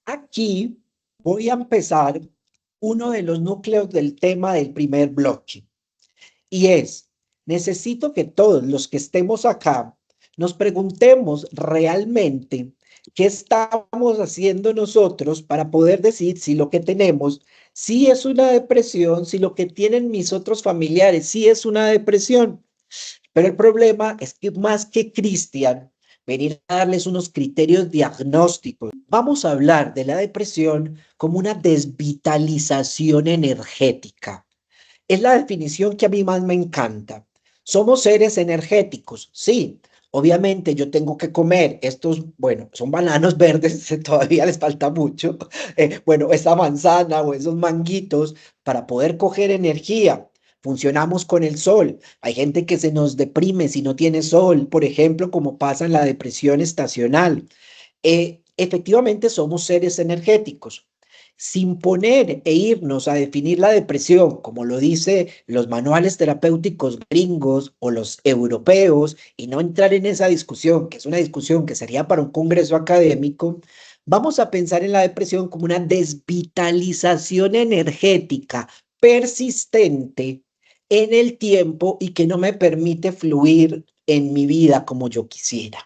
Aquí voy a empezar uno de los núcleos del tema del primer bloque y es, necesito que todos los que estemos acá nos preguntemos realmente qué estamos haciendo nosotros para poder decir si lo que tenemos sí es una depresión, si lo que tienen mis otros familiares sí es una depresión. Pero el problema es que más que Cristian, venir a darles unos criterios diagnósticos, vamos a hablar de la depresión como una desvitalización energética. Es la definición que a mí más me encanta. Somos seres energéticos, sí. Obviamente yo tengo que comer estos, bueno, son bananos verdes, todavía les falta mucho. Bueno, esta manzana o esos manguitos para poder coger energía. Funcionamos con el sol. Hay gente que se nos deprime si no tiene sol, por ejemplo, como pasa en la depresión estacional. Efectivamente somos seres energéticos. Sin poner e irnos a definir la depresión, como lo dice los manuales terapéuticos gringos o los europeos, y no entrar en esa discusión, que es una discusión que sería para un congreso académico, vamos a pensar en la depresión como una desvitalización energética persistente en el tiempo y que no me permite fluir en mi vida como yo quisiera.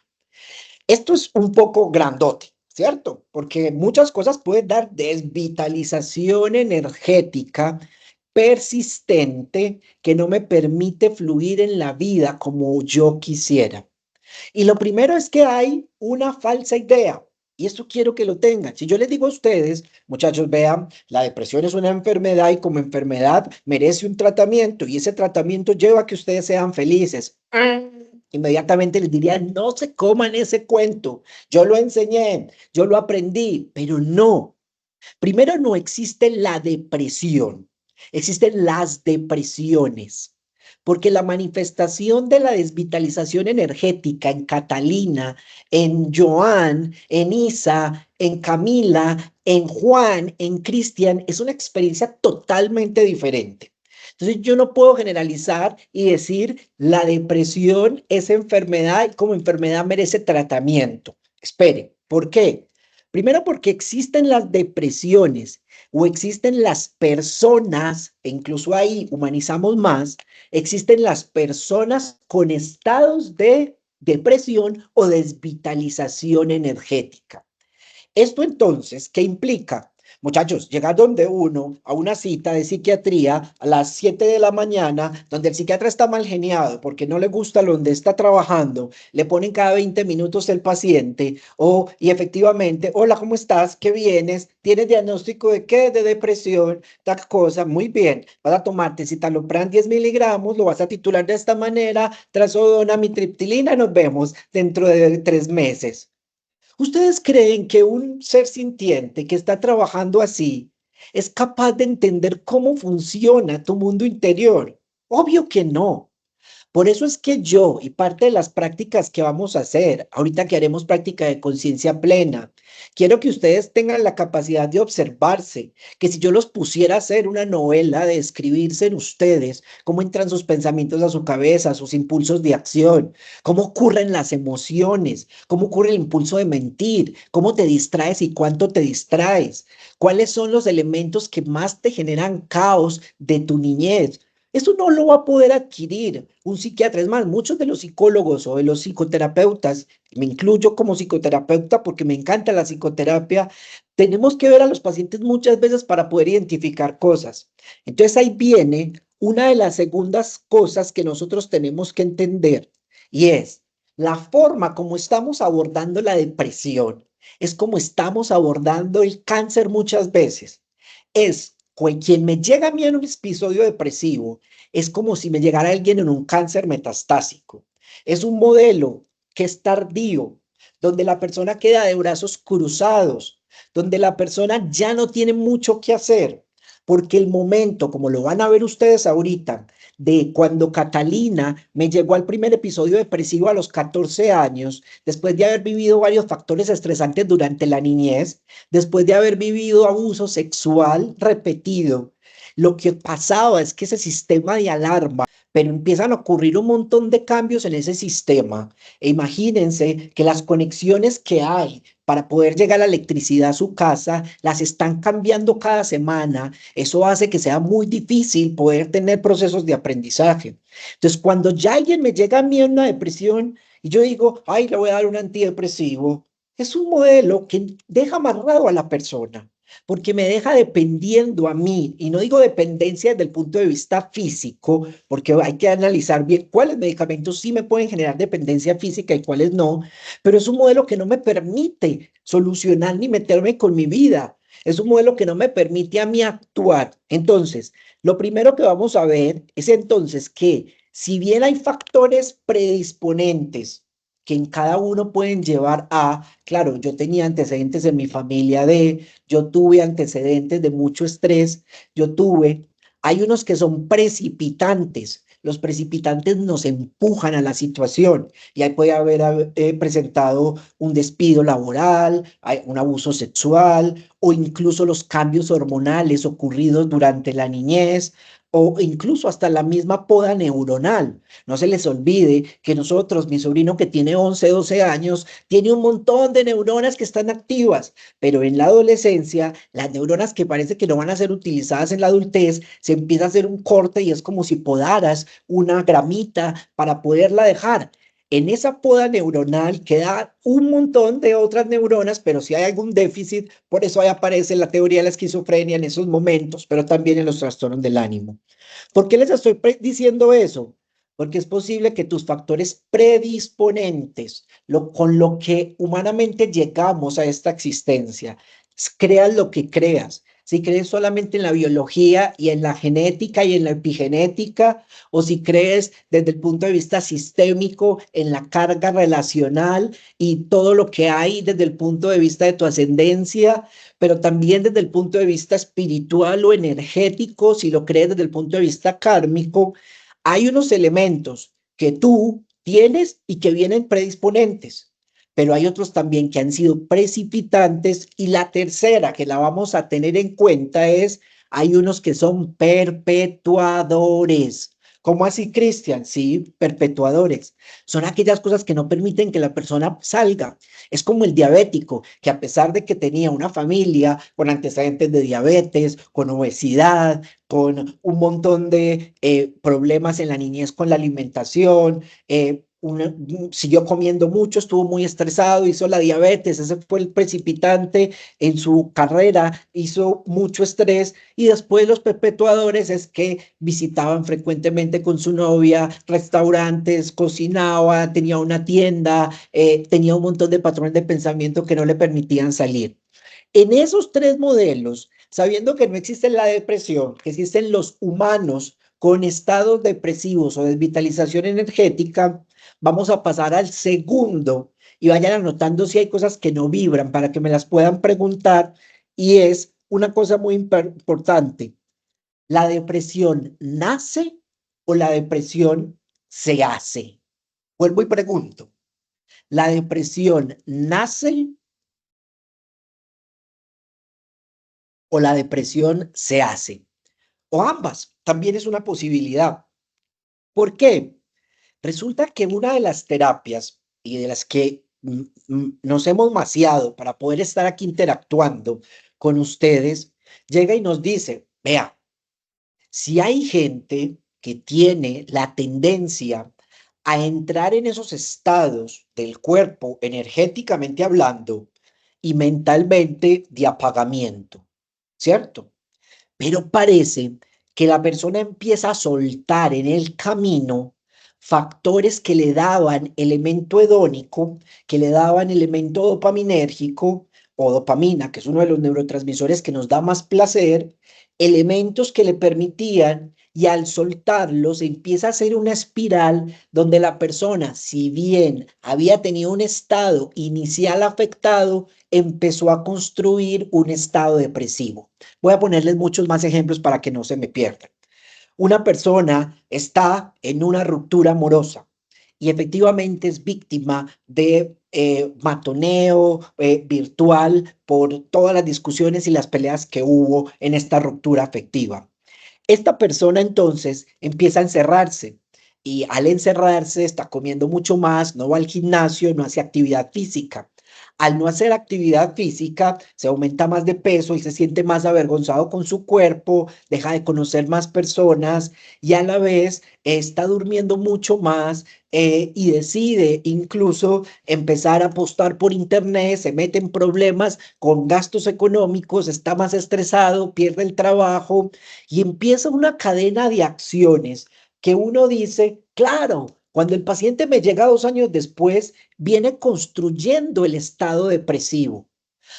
Esto es un poco grandote, ¿cierto? Porque muchas cosas pueden dar desvitalización energética persistente que no me permite fluir en la vida como yo quisiera. Y lo primero es que hay una falsa idea. Y esto quiero que lo tengan. Si yo les digo a ustedes, muchachos, vean, la depresión es una enfermedad y como enfermedad merece un tratamiento y ese tratamiento lleva a que ustedes sean felices. Inmediatamente les diría, no se coman ese cuento. Yo lo enseñé, yo lo aprendí, pero no. Primero, no existe la depresión, existen las depresiones, porque la manifestación de la desvitalización energética en Catalina, en Joan, en Isa, en Camila, en Juan, en Cristian, es una experiencia totalmente diferente. Entonces yo no puedo generalizar y decir la depresión es enfermedad y como enfermedad merece tratamiento. Espere, ¿por qué? Primero porque existen las depresiones o existen las personas, e incluso ahí humanizamos más, existen las personas con estados de depresión o desvitalización energética. Esto entonces, ¿qué implica? Muchachos, llegar donde uno a una cita de psiquiatría a las 7 de la mañana, donde el psiquiatra está mal geniado porque no le gusta donde está trabajando, le ponen cada 20 minutos el paciente, y efectivamente, hola, ¿cómo estás? ¿Qué vienes? ¿Tienes diagnóstico de qué? De depresión, tal cosa, muy bien, vas a tomarte citalopram 10 miligramos, lo vas a titular de esta manera, trazodona, mitriptilina, nos vemos dentro de 3 meses. ¿Ustedes creen que un ser sintiente que está trabajando así es capaz de entender cómo funciona tu mundo interior? Obvio que no. Por eso es que yo y parte de las prácticas que vamos a hacer, ahorita que haremos práctica de conciencia plena, quiero que ustedes tengan la capacidad de observarse, que si yo los pusiera a hacer una novela de escribirse en ustedes, cómo entran sus pensamientos a su cabeza, sus impulsos de acción, cómo ocurren las emociones, cómo ocurre el impulso de mentir, cómo te distraes y cuánto te distraes, cuáles son los elementos que más te generan caos de tu niñez. Eso no lo va a poder adquirir un psiquiatra. Es más, muchos de los psicólogos o de los psicoterapeutas, me incluyo como psicoterapeuta porque me encanta la psicoterapia, tenemos que ver a los pacientes muchas veces para poder identificar cosas. Entonces ahí viene una de las segundas cosas que nosotros tenemos que entender y es la forma como estamos abordando la depresión, es como estamos abordando el cáncer muchas veces. Es quien me llega a mí en un episodio depresivo, es como si me llegara alguien en un cáncer metastásico. Es un modelo que es tardío, donde la persona queda de brazos cruzados, donde la persona ya no tiene mucho que hacer, porque el momento, como lo van a ver ustedes ahorita, de cuando Catalina me llegó al primer episodio depresivo a los 14 años, después de haber vivido varios factores estresantes durante la niñez, después de haber vivido abuso sexual repetido, lo que pasaba es que ese sistema de alarma pero empiezan a ocurrir un montón de cambios en ese sistema. E imagínense que las conexiones que hay para poder llegar la electricidad a su casa las están cambiando cada semana. Eso hace que sea muy difícil poder tener procesos de aprendizaje. Entonces, cuando ya alguien me llega a mí en una depresión y yo digo, ay, le voy a dar un antidepresivo, es un modelo que deja amarrado a la persona porque me deja dependiendo a mí, y no digo dependencia desde el punto de vista físico, porque hay que analizar bien cuáles medicamentos sí me pueden generar dependencia física y cuáles no, pero es un modelo que no me permite solucionar ni meterme con mi vida. Es un modelo que no me permite a mí actuar. Entonces, lo primero que vamos a ver es entonces que si bien hay factores predisponentes que en cada uno pueden llevar a, claro, yo tenía antecedentes en mi familia yo tuve antecedentes de mucho estrés, hay unos que son precipitantes. Los precipitantes nos empujan a la situación y ahí puede haber presentado un despido laboral, un abuso sexual o incluso los cambios hormonales ocurridos durante la niñez o incluso hasta la misma poda neuronal. No se les olvide que nosotros, mi sobrino que tiene 11, 12 años, tiene un montón de neuronas que están activas, pero en la adolescencia, las neuronas que parece que no van a ser utilizadas en la adultez, se empieza a hacer un corte y es como si podaras una gramita para poderla dejar. En esa poda neuronal queda un montón de otras neuronas, pero si hay algún déficit, por eso ahí aparece la teoría de la esquizofrenia en esos momentos, pero también en los trastornos del ánimo. ¿Por qué les estoy diciendo eso? Porque es posible que tus factores predisponentes, con lo que humanamente llegamos a esta existencia, creas lo que creas. Si crees solamente en la biología y en la genética y en la epigenética, o si crees desde el punto de vista sistémico en la carga relacional y todo lo que hay desde el punto de vista de tu ascendencia, pero también desde el punto de vista espiritual o energético, si lo crees desde el punto de vista kármico, hay unos elementos que tú tienes y que vienen predisponentes, pero hay otros también que han sido precipitantes y la tercera que la vamos a tener en cuenta es, hay unos que son perpetuadores. ¿Cómo así, Cristian? Sí, perpetuadores. Son aquellas cosas que no permiten que la persona salga. Es como el diabético, que a pesar de que tenía una familia con antecedentes de diabetes, con obesidad, con un montón de problemas en la niñez con la alimentación, siguió comiendo mucho, estuvo muy estresado, hizo la diabetes, ese fue el precipitante en su carrera, hizo mucho estrés y después los perpetuadores es que visitaban frecuentemente con su novia restaurantes, cocinaba, tenía una tienda, tenía un montón de patrones de pensamiento que no le permitían salir. En esos tres modelos, sabiendo que no existe la depresión, que existen los humanos con estados depresivos o desvitalización energética, vamos a pasar al segundo y vayan anotando si hay cosas que no vibran para que me las puedan preguntar. Y es una cosa muy importante. ¿La depresión nace o la depresión se hace? Vuelvo y pregunto. ¿La depresión nace o la depresión se hace? O ambas, también es una posibilidad. ¿Por qué? Resulta que una de las terapias y de las que nos hemos maciado para poder estar aquí interactuando con ustedes, llega y nos dice, vea, si hay gente que tiene la tendencia a entrar en esos estados del cuerpo, energéticamente hablando, y mentalmente de apagamiento, ¿cierto? Pero parece que la persona empieza a soltar en el camino factores que le daban elemento hedónico, que le daban elemento dopaminérgico o dopamina, que es uno de los neurotransmisores que nos da más placer, elementos que le permitían y al soltarlos empieza a ser una espiral donde la persona, si bien había tenido un estado inicial afectado, empezó a construir un estado depresivo. Voy a ponerles muchos más ejemplos para que no se me pierdan. Una persona está en una ruptura amorosa y efectivamente es víctima de matoneo virtual por todas las discusiones y las peleas que hubo en esta ruptura afectiva. Esta persona entonces empieza a encerrarse y al encerrarse está comiendo mucho más, no va al gimnasio, no hace actividad física. Al no hacer actividad física, se aumenta más de peso y se siente más avergonzado con su cuerpo, deja de conocer más personas y a la vez está durmiendo mucho más y decide incluso empezar a apostar por internet, se mete en problemas con gastos económicos, está más estresado, pierde el trabajo y empieza una cadena de acciones que uno dice, claro, cuando el paciente me llega 2 años después, viene construyendo el estado depresivo.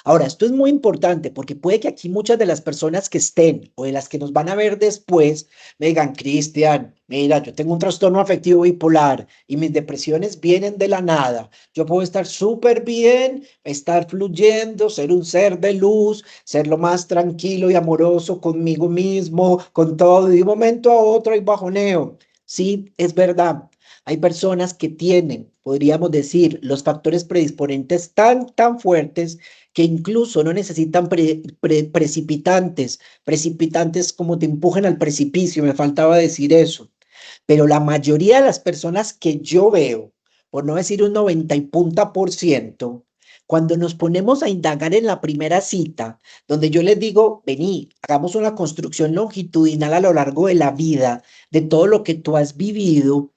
Ahora, esto es muy importante porque puede que aquí muchas de las personas que estén o de las que nos van a ver después me digan, Cristian, mira, yo tengo un trastorno afectivo bipolar y mis depresiones vienen de la nada. Yo puedo estar súper bien, estar fluyendo, ser un ser de luz, ser lo más tranquilo y amoroso conmigo mismo, con todo, y de un momento a otro hay bajoneo. Sí, es verdad. Hay personas que tienen, podríamos decir, los factores predisponentes tan fuertes que incluso no necesitan precipitantes como te empujan al precipicio, me faltaba decir eso. Pero la mayoría de las personas que yo veo, por no decir un 90 y punta por ciento, cuando nos ponemos a indagar en la primera cita, donde yo les digo, vení, hagamos una construcción longitudinal a lo largo de la vida, de todo lo que tú has vivido,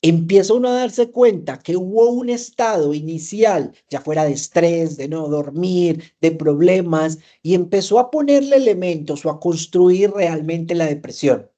empieza uno a darse cuenta que hubo un estado inicial, ya fuera de estrés, de no dormir, de problemas, y empezó a ponerle elementos o a construir realmente la depresión.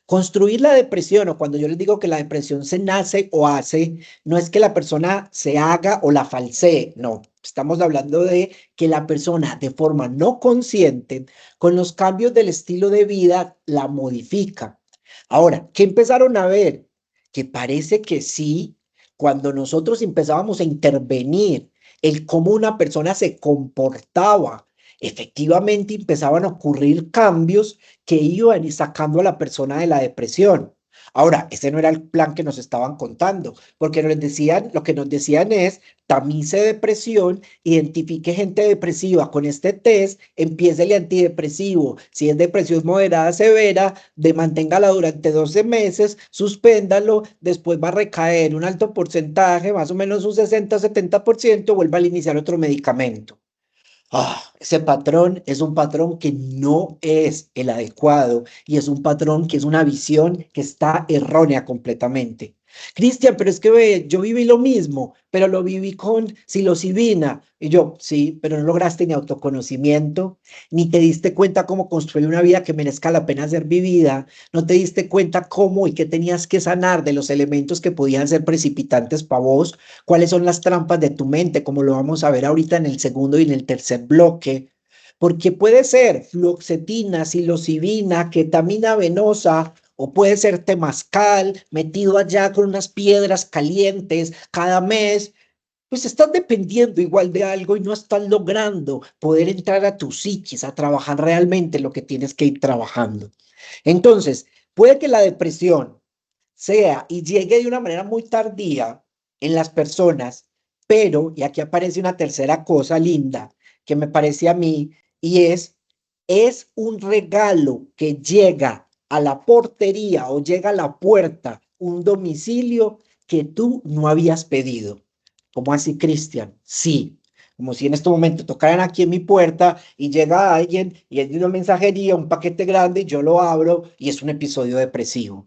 Construir la depresión, o cuando yo les digo que la depresión se nace o hace, no es que la persona se haga o la falsee, no. Estamos hablando de que la persona de forma no consciente, con los cambios del estilo de vida, la modifica. Ahora, ¿qué empezaron a ver? Que parece que sí, cuando nosotros empezábamos a intervenir el cómo una persona se comportaba, efectivamente empezaban a ocurrir cambios que iban sacando a la persona de la depresión. Ahora, ese no era el plan que nos estaban contando, porque nos decían, lo que nos decían es, tamice depresión, identifique gente depresiva con este test, empiece el antidepresivo. Si es depresión moderada severa, manténgala durante 12 meses, suspéndalo, después va a recaer un alto porcentaje, más o menos un 60-70%, vuelva a iniciar otro medicamento. Ese patrón es un patrón que no es el adecuado y es un patrón que es una visión que está errónea completamente. Cristian, pero es que ve, yo viví lo mismo, pero lo viví con psilocibina. Y yo, sí, pero no lograste ni autoconocimiento, ni te diste cuenta cómo construir una vida que merezca la pena ser vivida, no te diste cuenta cómo y qué tenías que sanar de los elementos que podían ser precipitantes para vos, cuáles son las trampas de tu mente, como lo vamos a ver ahorita en el segundo y en el tercer bloque, porque puede ser fluoxetina, psilocibina, ketamina venosa, o puede ser temazcal metido allá con unas piedras calientes cada mes, pues estás dependiendo igual de algo y no estás logrando poder entrar a tu psiquis, a trabajar realmente lo que tienes que ir trabajando. Entonces, puede que la depresión sea y llegue de una manera muy tardía en las personas, pero, y aquí aparece una tercera cosa linda que me parece a mí, y es un regalo que llega a la portería o llega a la puerta, un domicilio que tú no habías pedido. ¿Cómo así, Cristian? Sí, como si en este momento tocaran aquí en mi puerta y llega alguien y es de una mensajería, un paquete grande, y yo lo abro y es un episodio depresivo.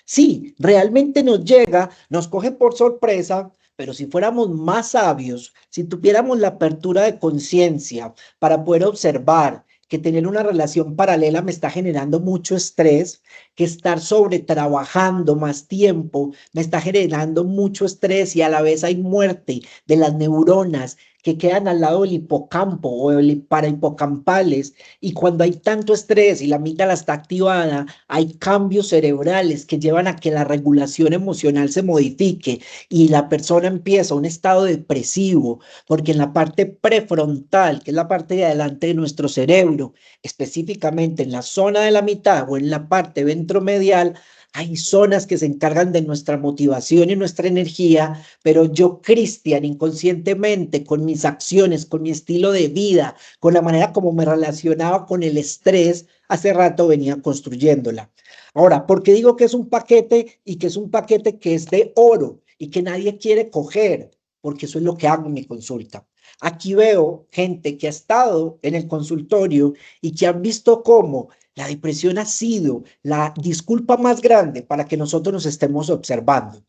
Sí, realmente nos llega, nos coge por sorpresa, pero si fuéramos más sabios, si tuviéramos la apertura de conciencia para poder observar que tener una relación paralela me está generando mucho estrés, que estar sobre trabajando más tiempo me está generando mucho estrés y a la vez hay muerte de las neuronas que quedan al lado del hipocampo o el parahipocampales, y cuando hay tanto estrés y la amígdala está activada, hay cambios cerebrales que llevan a que la regulación emocional se modifique y la persona empieza un estado depresivo, porque en la parte prefrontal, que es la parte de adelante de nuestro cerebro, específicamente en la zona de la mitad o en la parte ventromedial, hay zonas que se encargan de nuestra motivación y nuestra energía, pero yo, Cristian, inconscientemente, con mis acciones, con mi estilo de vida, con la manera como me relacionaba con el estrés, hace rato venía construyéndola. Ahora, ¿por qué digo que es un paquete y que es un paquete que es de oro y que nadie quiere coger? Porque eso es lo que hago en mi consulta. Aquí veo gente que ha estado en el consultorio y que han visto cómo la depresión ha sido la disculpa más grande para que nosotros nos estemos observando.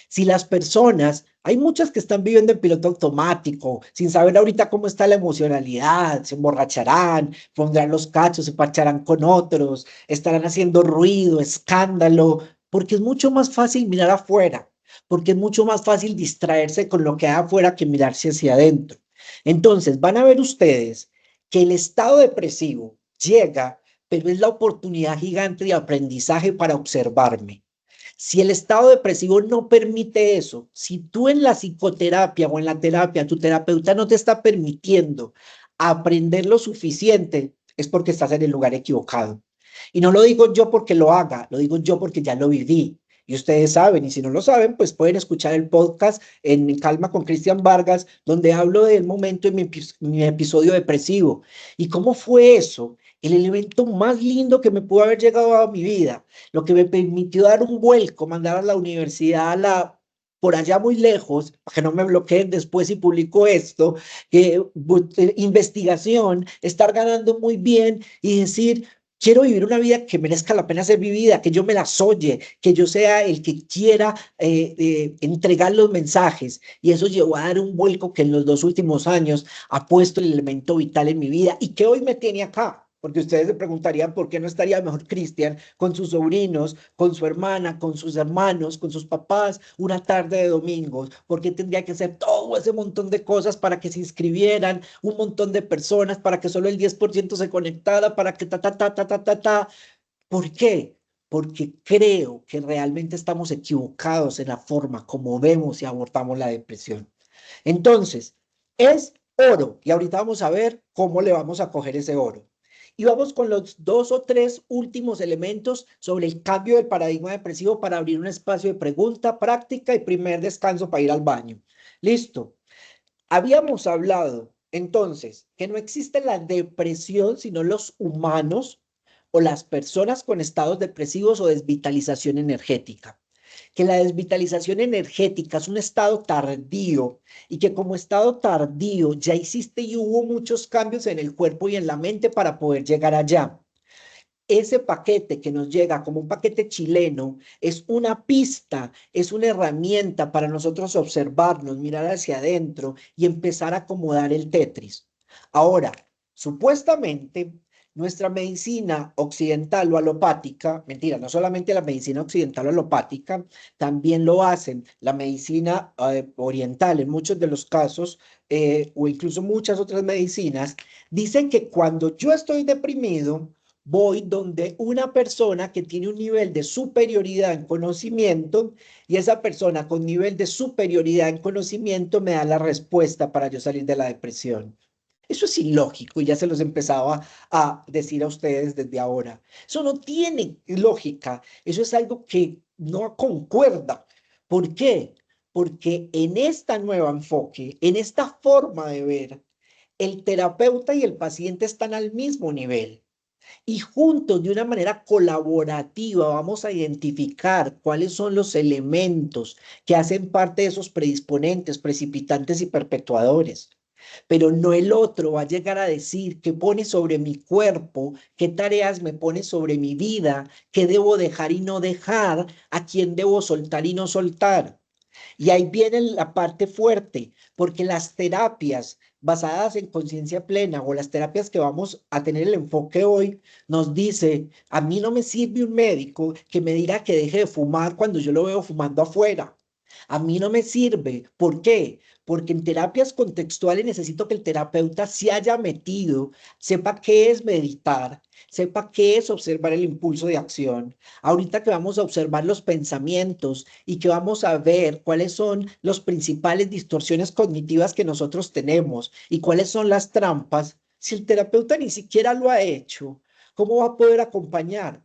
Si las personas, hay muchas que están viviendo en piloto automático, sin saber ahorita cómo está la emocionalidad, se emborracharán, pondrán los cachos, se parcharán con otros, estarán haciendo ruido, escándalo, porque es mucho más fácil mirar afuera, porque es mucho más fácil distraerse con lo que hay afuera que mirarse hacia adentro. Entonces, van a ver ustedes que el estado depresivo llega, pero es la oportunidad gigante de aprendizaje para observarme. Si el estado depresivo no permite eso, si tú en la psicoterapia o en la terapia, tu terapeuta no te está permitiendo aprender lo suficiente, es porque estás en el lugar equivocado. Y no lo digo yo porque lo haga, lo digo yo porque ya lo viví. Y ustedes saben, y si no lo saben, pues pueden escuchar el podcast en Calma con Cristian Vargas, donde hablo del momento en mi episodio depresivo. ¿Y cómo fue eso? El elemento más lindo que me pudo haber llegado a mi vida, lo que me permitió dar un vuelco, mandar a la universidad por allá muy lejos, para que no me bloqueen después si publico esto, investigación, estar ganando muy bien y decir, quiero vivir una vida que merezca la pena ser vivida, que yo me la soye, que yo sea el que quiera entregar los mensajes. Y eso llevó a dar un vuelco que en los 2 últimos años ha puesto el elemento vital en mi vida y que hoy me tiene acá. Porque ustedes se preguntarían por qué no estaría mejor Cristian con sus sobrinos, con su hermana, con sus hermanos, con sus papás, una tarde de domingos. ¿Por qué tendría que hacer todo ese montón de cosas para que se inscribieran un montón de personas, para que solo el 10% se conectara, para que ta, ta, ta, ta, ta, ta, ta? ¿Por qué? Porque creo que realmente estamos equivocados en la forma como vemos y abordamos la depresión. Entonces, es oro. Y ahorita vamos a ver cómo le vamos a coger ese oro. Y vamos con los 2 o 3 últimos elementos sobre el cambio del paradigma depresivo para abrir un espacio de pregunta, práctica y primer descanso para ir al baño. Listo. Habíamos hablado entonces que no existe la depresión, sino los humanos o las personas con estados depresivos o desvitalización energética. Que la desvitalización energética es un estado tardío y que como estado tardío ya hiciste y hubo muchos cambios en el cuerpo y en la mente para poder llegar allá. Ese paquete que nos llega como un paquete chileno es una pista, es una herramienta para nosotros observarnos, mirar hacia adentro y empezar a acomodar el Tetris. Ahora, supuestamente, nuestra medicina occidental o alopática, mentira, no solamente la medicina occidental o alopática, también lo hacen la medicina oriental en muchos de los casos, o incluso muchas otras medicinas, dicen que cuando yo estoy deprimido, voy donde una persona que tiene un nivel de superioridad en conocimiento y esa persona con nivel de superioridad en conocimiento me da la respuesta para yo salir de la depresión. Eso es ilógico y ya se los empezaba a decir a ustedes desde ahora. Eso no tiene lógica, eso es algo que no concuerda. ¿Por qué? Porque en esta nueva enfoque, en esta forma de ver, el terapeuta y el paciente están al mismo nivel y juntos, de una manera colaborativa, vamos a identificar cuáles son los elementos que hacen parte de esos predisponentes, precipitantes y perpetuadores. Pero no el otro va a llegar a decir qué pone sobre mi cuerpo, qué tareas me pone sobre mi vida, qué debo dejar y no dejar, a quién debo soltar y no soltar. Y ahí viene la parte fuerte, porque las terapias basadas en conciencia plena o las terapias que vamos a tener el enfoque hoy, nos dice, a mí no me sirve un médico que me diga que deje de fumar cuando yo lo veo fumando afuera. A mí no me sirve. ¿Por qué? Porque en terapias contextuales necesito que el terapeuta se haya metido, sepa qué es meditar, sepa qué es observar el impulso de acción. Ahorita que vamos a observar los pensamientos y que vamos a ver cuáles son las principales distorsiones cognitivas que nosotros tenemos y cuáles son las trampas, si el terapeuta ni siquiera lo ha hecho, ¿cómo va a poder acompañar?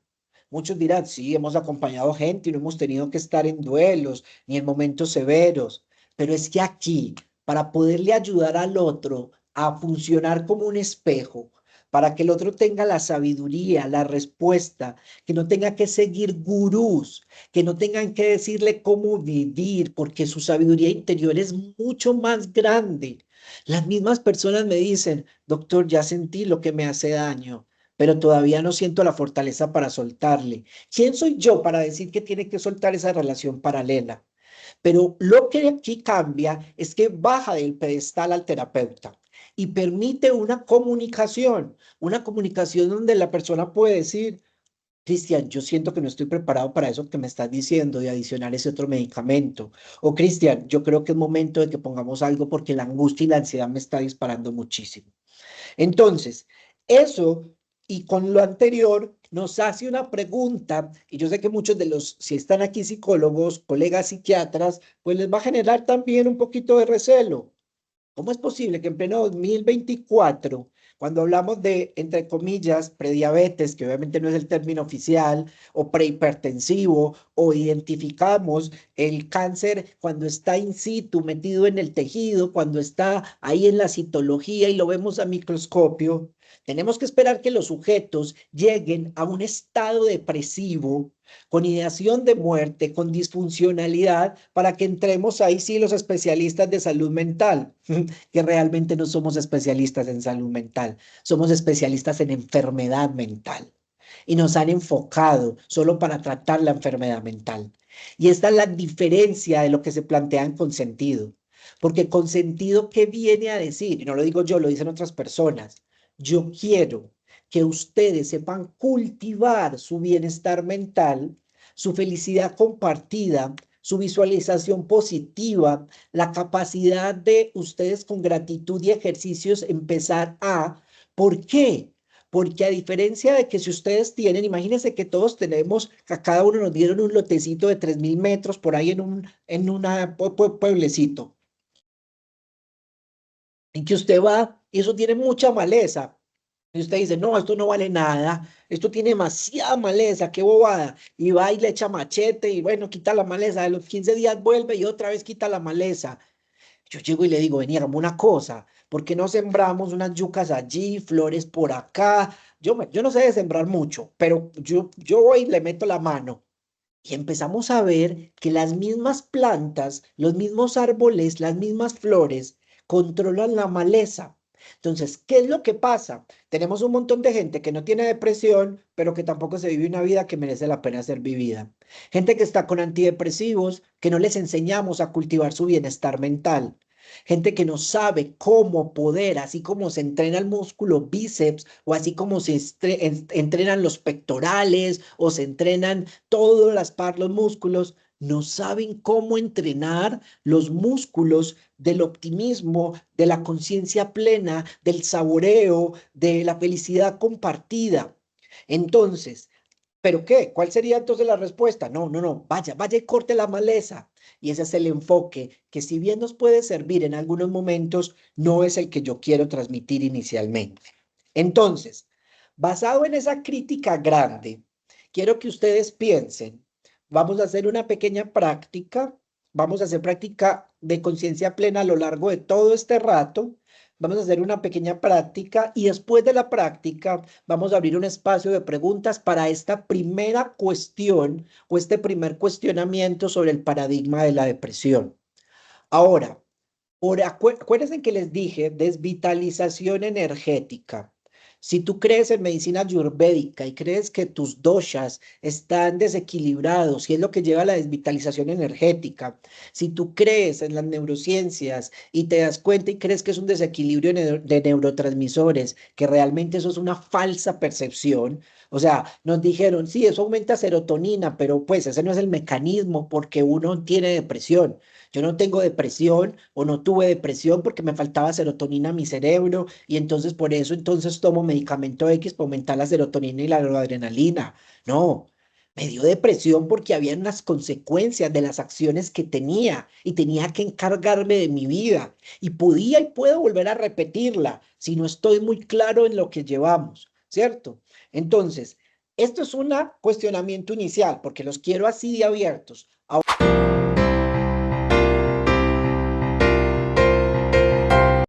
Muchos dirán, sí, hemos acompañado gente y no hemos tenido que estar en duelos ni en momentos severos, pero es que aquí, para poderle ayudar al otro a funcionar como un espejo, para que el otro tenga la sabiduría, la respuesta, que no tenga que seguir gurús, que no tengan que decirle cómo vivir, porque su sabiduría interior es mucho más grande. Las mismas personas me dicen, doctor, ya sentí lo que me hace daño, pero todavía no siento la fortaleza para soltarle. ¿Quién soy yo para decir que tiene que soltar esa relación paralela? Pero lo que aquí cambia es que baja del pedestal al terapeuta y permite una comunicación donde la persona puede decir, Cristian, yo siento que no estoy preparado para eso que me estás diciendo de adicionar ese otro medicamento. O Cristian, yo creo que es momento de que pongamos algo porque la angustia y la ansiedad me está disparando muchísimo. Entonces, eso y con lo anterior nos hace una pregunta, y yo sé que muchos de los, si están aquí psicólogos, colegas psiquiatras, pues les va a generar también un poquito de recelo. ¿Cómo es posible que en pleno 2024, cuando hablamos de, entre comillas, prediabetes, que obviamente no es el término oficial, o prehipertensivo, o identificamos el cáncer cuando está in situ, metido en el tejido, cuando está ahí en la citología y lo vemos a microscopio, tenemos que esperar que los sujetos lleguen a un estado depresivo con ideación de muerte, con disfuncionalidad, para que entremos ahí sí los especialistas de salud mental, que realmente no somos especialistas en salud mental, somos especialistas en enfermedad mental. Y nos han enfocado solo para tratar la enfermedad mental. Y esta es la diferencia de lo que se plantea en consentido. Porque consentido, ¿qué viene a decir? Y no lo digo yo, lo dicen otras personas. Yo quiero que ustedes sepan cultivar su bienestar mental, su felicidad compartida, su visualización positiva, la capacidad de ustedes con gratitud y ejercicios empezar a, ¿por qué? Porque a diferencia de que si ustedes tienen, imagínense que todos tenemos, a cada uno nos dieron un lotecito de 3000 metros por ahí en una pueblecito, en que usted va y eso tiene mucha maleza. Y usted dice, no, esto no vale nada, esto tiene demasiada maleza, qué bobada. Y va y le echa machete y bueno, quita la maleza. De los 15 días vuelve y otra vez quita la maleza. Yo llego y le digo, vení, hagamos una cosa, ¿por qué no sembramos unas yucas allí, flores por acá? Yo no sé de sembrar mucho, pero yo voy y le meto la mano. Y empezamos a ver que las mismas plantas, los mismos árboles, las mismas flores controlan la maleza. Entonces, ¿qué es lo que pasa? Tenemos un montón de gente que no tiene depresión, pero que tampoco se vive una vida que merece la pena ser vivida. Gente que está con antidepresivos, que no les enseñamos a cultivar su bienestar mental. Gente que no sabe cómo poder, así como se entrena el músculo bíceps o así como se entrenan los pectorales o se entrenan todas los músculos, no saben cómo entrenar los músculos del optimismo, de la conciencia plena, del saboreo, de la felicidad compartida. Entonces, ¿pero qué? ¿Cuál sería entonces la respuesta? No, no, no, vaya, vaya y corte la maleza. Y ese es el enfoque que si bien nos puede servir en algunos momentos, no es el que yo quiero transmitir inicialmente. Entonces, basado en esa crítica grande, quiero que ustedes piensen, vamos a hacer una pequeña práctica, vamos a hacer práctica de conciencia plena a lo largo de todo este rato. Vamos a hacer una pequeña práctica y después de la práctica vamos a abrir un espacio de preguntas para esta primera cuestión o este primer cuestionamiento sobre el paradigma de la depresión. Ahora, acuérdense que les dije desvitalización energética. Si tú crees en medicina ayurvédica y crees que tus doshas están desequilibrados y es lo que lleva a la desvitalización energética, si tú crees en las neurociencias y te das cuenta y crees que es un desequilibrio de neurotransmisores, que realmente eso es una falsa percepción, o sea, nos dijeron, sí, eso aumenta serotonina, pero pues ese no es el mecanismo porque uno tiene depresión. Yo no tengo depresión o no tuve depresión porque me faltaba serotonina a mi cerebro y entonces por eso entonces tomo medicamento X para aumentar la serotonina y la noradrenalina. No, me dio depresión porque había unas consecuencias de las acciones que tenía y tenía que encargarme de mi vida y podía y puedo volver a repetirla si no estoy muy claro en lo que llevamos, ¿cierto? Entonces, esto es un cuestionamiento inicial porque los quiero así de abiertos.